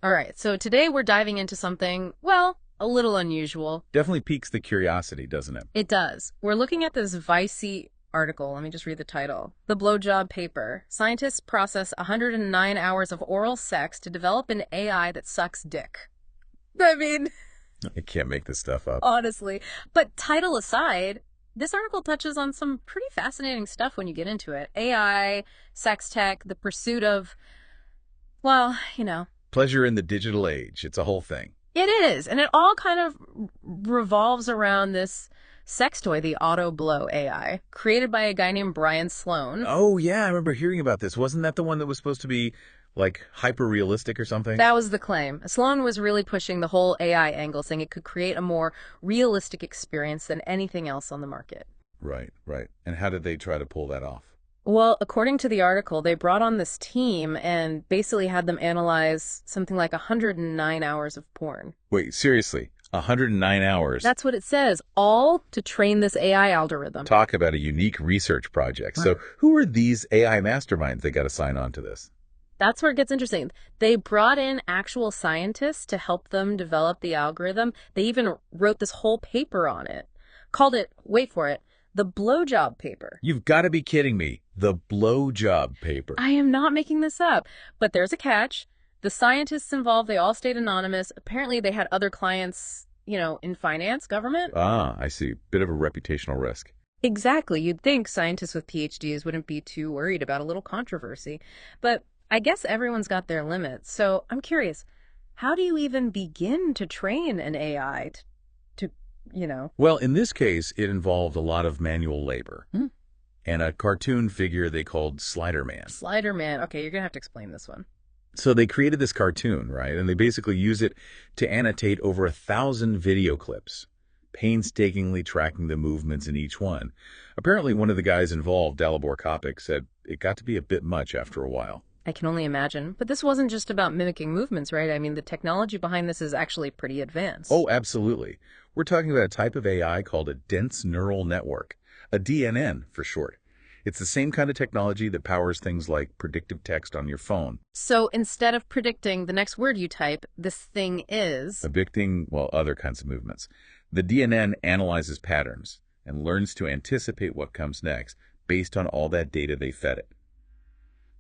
All right, so today we're diving into something, well, a little unusual. Definitely piques the curiosity, doesn't it? It does. We're looking at this Vicey article. Let me just read the title. The Blowjob Paper. Scientists process 109 hours of oral sex to develop an AI that sucks dick. I mean, I can't make this stuff up. honestly. But title aside, this article touches on some pretty fascinating stuff when you get into it. AI, sex tech, the pursuit of, well, Pleasure in the digital age. It's a whole thing. it is. And it all kind of revolves around this sex toy, the Auto Blow AI, created by a guy named Brian Sloan. Oh, yeah, I remember hearing about this. Wasn't that the one that was supposed to be, like, hyper-realistic or something? That was the claim. Sloan was really pushing the whole AI angle, saying it could create a more realistic experience than anything else on the market. Right, right. And how did they try to pull that off? Well, according to the article, they brought on this team and basically had them analyze something like 109 hours of porn. Wait, seriously, 109 hours? That's what it says, all to train this AI algorithm. Talk about a unique research project. So who are these AI masterminds that got to sign on to this? That's where it gets interesting. They brought in actual scientists to help them develop the algorithm. They even wrote this whole paper on it, called it, wait for it, the Blowjob Paper. You've got to be kidding me. The blowjob paper. I am not making this up, but there's a catch. The scientists involved, they all stayed anonymous. Apparently they had other clients, in finance, government. Ah, I see. Bit of a reputational risk. Exactly. You'd think scientists with PhDs wouldn't be too worried about a little controversy. But I guess everyone's got their limits. So I'm curious, how do you even begin to train an AI to? Well, in this case, it involved a lot of manual labor Hmm. and a cartoon figure they called Slider Man. Slider Man. Okay, you're going to have to explain this one. So they created this cartoon, right? And they basically use it to annotate over 1,000 video clips, painstakingly tracking the movements in each one. Apparently, one of the guys involved, Dalibor Kopic, said it got to be a bit much after a while. I can only imagine. But this wasn't just about mimicking movements, right? I mean, the technology behind this is actually pretty advanced. Oh, absolutely. We're talking about a type of AI called a dense neural network, a DNN for short. It's the same kind of technology that powers things like predictive text on your phone. So instead of predicting the next word you type, this thing is... Predicting, well, other kinds of movements. The DNN analyzes patterns and learns to anticipate what comes next based on all that data they fed it.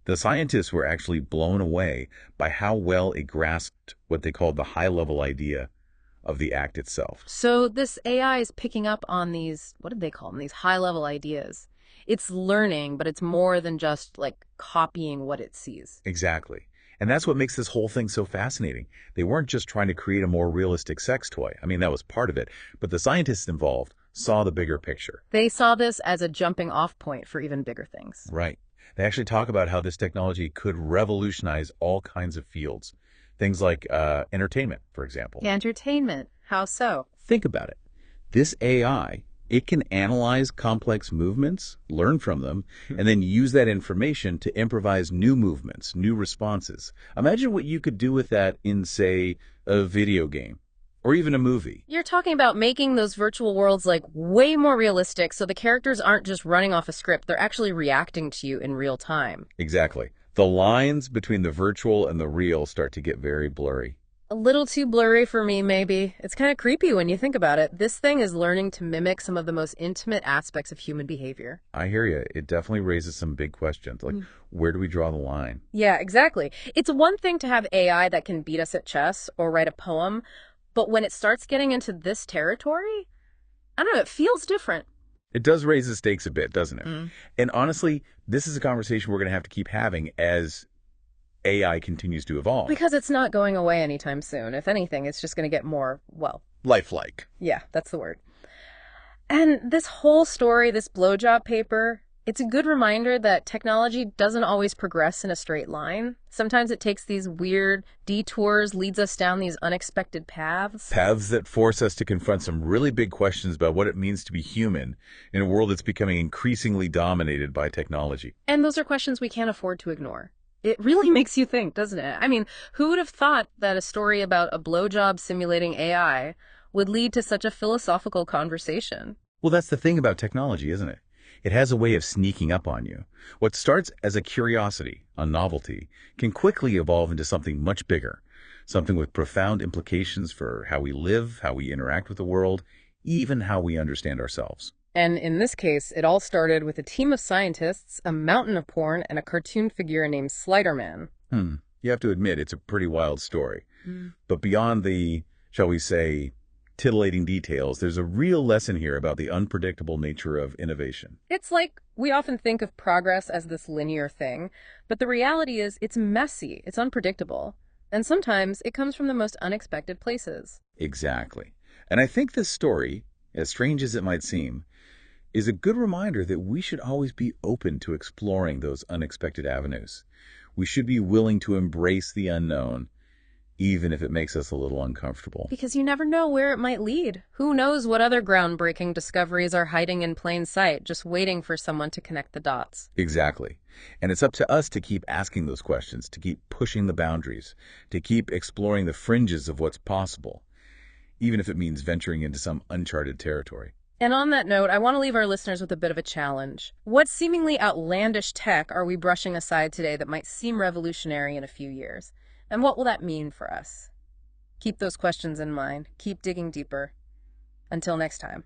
The scientists were actually blown away by how well it grasped what they called the high-level idea of the act itself. So this AI is picking up on these, what did they call them? These high-level ideas. It's learning, but it's more than just like copying what it sees. Exactly. And that's what makes this whole thing so fascinating. They weren't just trying to create a more realistic sex toy. I mean, that was part of it. But the scientists involved saw the bigger picture. They saw this as a jumping off point for even bigger things. Right. They actually talk about how this technology could revolutionize all kinds of fields. Things like entertainment, for example. Entertainment. How so? Think about it. This AI, it can analyze complex movements, learn from them, and then use that information to improvise new movements, new responses. Imagine what you could do with that in, say, a video game or even a movie. You're talking about making those virtual worlds like way more realistic so the characters aren't just running off a script, they're actually reacting to you in real time. Exactly. The lines between the virtual and the real start to get very blurry. A little too blurry for me, maybe. It's kind of creepy when you think about it. This thing is learning to mimic some of the most intimate aspects of human behavior. I hear you. It definitely raises some big questions. Like, where do we draw the line? Yeah, exactly. It's one thing to have AI that can beat us at chess or write a poem, but when it starts getting into this territory, I don't know, it feels different. It does raise the stakes a bit, doesn't it? And honestly, this is a conversation we're going to have to keep having as AI continues to evolve. Because it's not going away anytime soon. If anything, it's just going to get more, well... lifelike. Yeah, that's the word. And this whole story, this blowjob paper, it's a good reminder that technology doesn't always progress in a straight line. Sometimes it takes these weird detours, leads us down these unexpected paths. Paths that force us to confront some really big questions about what it means to be human in a world that's becoming increasingly dominated by technology. And those are questions we can't afford to ignore. It really makes you think, doesn't it? I mean, who would have thought that a story about a blowjob simulating AI would lead to such a philosophical conversation? Well, that's the thing about technology, isn't it? It has a way of sneaking up on you. What starts as a curiosity, a novelty, can quickly evolve into something much bigger. something with profound implications for how we live, how we interact with the world, even how we understand ourselves. And in this case, it all started with a team of scientists, a mountain of porn, and a cartoon figure named Sliderman. You have to admit, it's a pretty wild story. But beyond the, shall we say, titillating details, there's a real lesson here about the unpredictable nature of innovation. It's like we often think of progress as this linear thing, but the reality is it's messy, it's unpredictable, and sometimes it comes from the most unexpected places. Exactly. And I think this story, as strange as it might seem, is a good reminder that we should always be open to exploring those unexpected avenues. We should be willing to embrace the unknown, even if it makes us a little uncomfortable. Because you never know where it might lead. Who knows what other groundbreaking discoveries are hiding in plain sight, just waiting for someone to connect the dots. Exactly. And it's up to us to keep asking those questions, to keep pushing the boundaries, to keep exploring the fringes of what's possible, even if it means venturing into some uncharted territory. And on that note, I want to leave our listeners with a bit of a challenge. What seemingly outlandish tech are we brushing aside today that might seem revolutionary in a few years? And what will that mean for us? Keep those questions in mind. Keep digging deeper. Until next time.